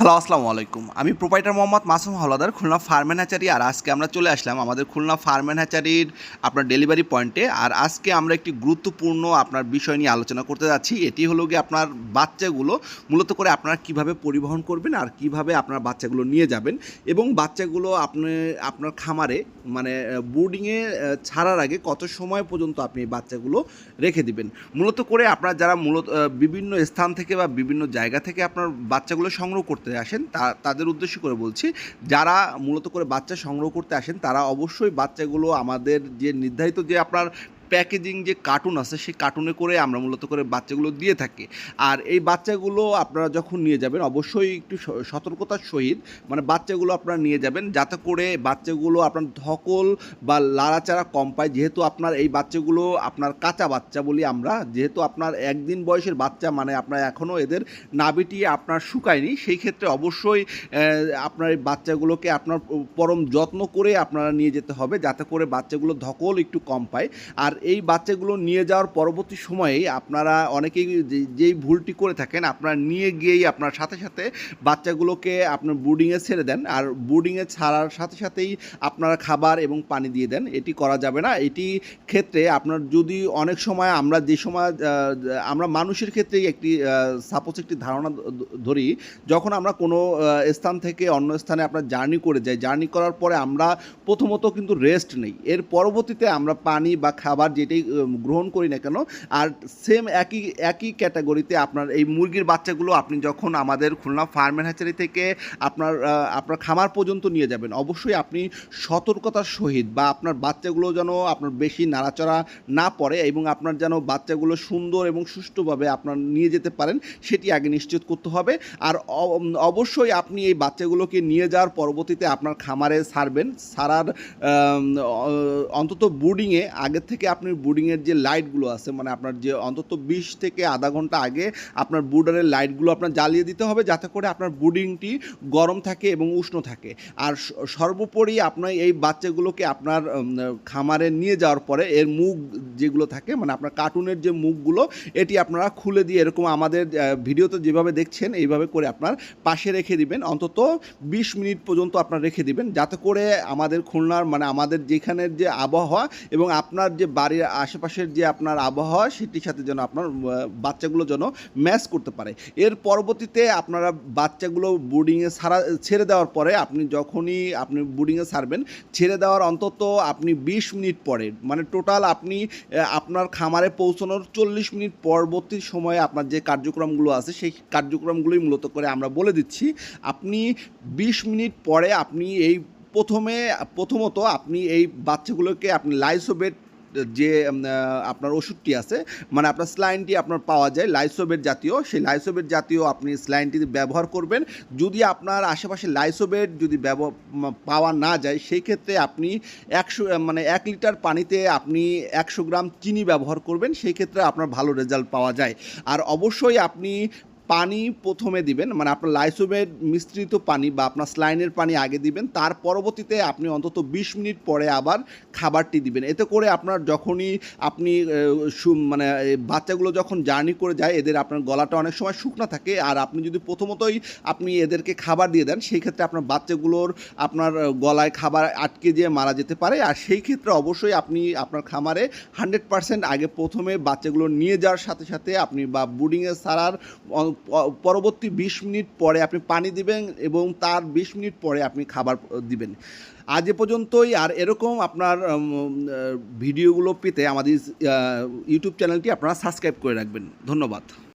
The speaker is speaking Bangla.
হ্যালো, আসসালামু আলাইকুম। আমি proprietor Mohammad Masum Howlader, Khulna farm and hatchery. আর আজকে আমরা চলে আসলাম আমাদের খুলনা ফার্ম অ্যান্ড হ্যাচারির আপনার ডেলিভারি পয়েন্টে। আর আজকে আমরা একটি গুরুত্বপূর্ণ আপনার বিষয় নিয়ে আলোচনা করতে যাচ্ছি। এটি হলো গিয়ে আপনার বাচ্চাগুলো মূলত করে আপনারা কীভাবে পরিবহন করবেন আর কীভাবে আপনার বাচ্চাগুলো নিয়ে যাবেন, এবং বাচ্চাগুলো আপনার খামারে মানে বোর্ডিংয়ে ছাড়ার আগে কত সময় পর্যন্ত আপনি এই বাচ্চাগুলো রেখে দিবেন। মূলত করে আপনারা যারা বিভিন্ন স্থান থেকে বা বিভিন্ন জায়গা থেকে আপনার বাচ্চাগুলো সংগ্রহ করতে আসেন তাদের উদ্দেশ্য করে বলছি, যারা মূলত করে বাচ্চা সংগ্রহ করতে আসেন তারা অবশ্যই বাচ্চাগুলো আমাদের যে নির্ধারিত যে আপনার প্যাকেজিং যে কার্টুন আছে সেই কার্টুনে করে আমরা মূলত করে বাচ্চাগুলো দিয়ে থাকি। আর এই বাচ্চাগুলো আপনারা যখন নিয়ে যাবেন অবশ্যই একটু সতর্কতার সহিত মানে বাচ্চাগুলো আপনারা নিয়ে যাবেন, যাতে করে বাচ্চাগুলো আপনার ধকল বা লাড়াচাড়া কম পায়। যেহেতু আপনার এই বাচ্চাগুলো আপনার কাঁচা বাচ্চা বলি আমরা, যেহেতু আপনার একদিন বয়সের বাচ্চা মানে আপনার এখনও এদের নাভিটি আপনার শুকায়নি, সেই ক্ষেত্রে অবশ্যই আপনার এই বাচ্চাগুলোকে আপনার পরম যত্ন করে আপনারা নিয়ে যেতে হবে, যাতে করে বাচ্চাগুলো ধকল একটু কম পায়। আর এই বাচ্চাগুলো নিয়ে যাওয়ার পরবর্তী সময়েই আপনারা অনেকেই যেই ভুলটি করে থাকেন, আপনারা নিয়ে গিয়েই আপনার সাথে সাথে বাচ্চাগুলোকে আপনার বোর্ডিংয়ে ছেড়ে দেন, আর বোর্ডিংয়ে ছাড়ার সাথে সাথেই আপনারা খাবার এবং পানি দিয়ে দেন। এটি করা যাবে না। এটি ক্ষেত্রে আপনার যদি অনেক সময় আমরা যে সময় আমরা মানুষের ক্ষেত্রেই সাপোজ একটি ধারণা ধরি, যখন আমরা কোনো স্থান থেকে অন্য স্থানে আপনার জার্নি করে যাই, জার্নি করার পরে আমরা প্রথমত কিন্তু রেস্ট নেই, এর পরবর্তীতে আমরা পানি বা খাবার যেটাই গ্রহণ করি না কেন। আর সেম একই ক্যাটাগরিতে আপনার এই মুরগির বাচ্চাগুলো আপনি যখন আমাদের খুলনা ফার্ম অ্যান্ড হ্যাচারি থেকে আপনার খামার পর্যন্ত নিয়ে যাবেন, অবশ্যই আপনি সতর্কতার সহিত বা আপনার বাচ্চাগুলো যেন আপনার বেশি নাড়াচড়া না পড়ে এবং আপনার যেন বাচ্চাগুলো সুন্দর এবং সুষ্ঠুভাবে আপনার নিয়ে যেতে পারেন সেটি আগে নিশ্চিত করতে হবে। আর অবশ্যই আপনি এই বাচ্চাগুলোকে নিয়ে যাওয়ার পরবর্তীতে আপনার খামারে ছাড়ার অন্তত বোর্ডিংয়ে আগের থেকে আপনি বোর্ডিংয়ের যে লাইটগুলো আছে মানে আপনার যে অন্তত 20 থেকে আধা ঘন্টা আগে আপনার বোর্ডারের লাইটগুলো আপনার জ্বালিয়ে দিতে হবে, যাতে করে আপনার বোর্ডিংটি গরম থাকে এবং উষ্ণ থাকে। আর সর্বোপরি আপনার এই বাচ্চাগুলোকে আপনার খামারে নিয়ে যাওয়ার পরে এর মুখ যেগুলো থাকে মানে আপনার কার্টুনের যে মুখগুলো, এটি আপনারা খুলে দিয়ে এরকম আমাদের ভিডিওতে যেভাবে দেখছেন এইভাবে করে আপনার পাশে রেখে দিবেন, অন্তত 20 মিনিট পর্যন্ত আপনার রেখে দিবেন, যাতে করে আমাদের খুলনার মানে আমাদের যেখানের যে আবহাওয়া এবং আপনার যে বাড়ির আশেপাশের যে আপনার আবহাওয়া সেটির সাথে যেন আপনার বাচ্চাগুলো যেন ম্যাচ করতে পারে। এর পরবর্তীতে আপনারা বাচ্চাগুলো বোর্ডিংয়ে ছেড়ে দেওয়ার পরে যখনই আপনি বোর্ডিংয়ে ছাড়বেন, ছেড়ে দেওয়ার অন্তত আপনি 20 মিনিট পরে মানে টোটাল আপনি আপনার খামারে পৌঁছানোর 40 মিনিট পরবর্তী সময়ে আপনার যে কার্যক্রমগুলো আছে সেই কার্যক্রমগুলোই মূলত করে আমরা বলে দিচ্ছি। আপনি 20 মিনিট পরে আপনি প্রথমত আপনি এই বাচ্চাগুলোকে আপনি লাইসোবেট যে আপনার ওষুধটি আছে মানে আপনার স্লাইনটি আপনার পাওয়া যায় লাইসোবেট জাতীয়, সেই লাইসোবেট জাতীয় আপনি স্লাইনটি ব্যবহার করবেন। যদি আপনার আশেপাশে লাইসোবেট যদি পাওয়া না যায়, সেই ক্ষেত্রে আপনি 1 লিটার পানিতে আপনি 100 গ্রাম চিনি ব্যবহার করবেন, সেই ক্ষেত্রে আপনার ভালো রেজাল্ট পাওয়া যায়। আর অবশ্যই আপনি পানি প্রথমে দিবেন মানে আপনার লাইসোবেট মিশ্রিত পানি বা আপনার স্লাইনের পানি আগে দিবেন, তার পরবর্তীতে আপনি অন্তত 20 মিনিট পরে আবার খাবারটি দিবেন। এতে করে আপনার যখনই আপনি মানে বাচ্চাগুলো যখন জার্নি করে যায় এদের আপনার গলাটা অনেক সময় শুকনো থাকে, আর আপনি যদি প্রথমতই আপনি এদেরকে খাবার দিয়ে দেন সেই ক্ষেত্রে আপনার বাচ্চাগুলোর আপনার গলায় খাবার আটকে যেয়ে মারা যেতে পারে। আর সেই ক্ষেত্রে অবশ্যই আপনি আপনার খামারে 100% আগে প্রথমে বাচ্চাগুলো নিয়ে যাওয়ার সাথে সাথে আপনি বা বোর্ডিংয়ে ছাড়ার পরবর্তী 20 মিনিট পরে আপনি পানি দিবেন এবং তার 20 মিনিট পরে আপনি খাবার দিবেন। আজ এ পর্যন্তই। আর এরকম আপনার ভিডিওগুলো পেতে আমাদের ইউটিউব চ্যানেলটি আপনারা সাবস্ক্রাইব করে রাখবেন। ধন্যবাদ।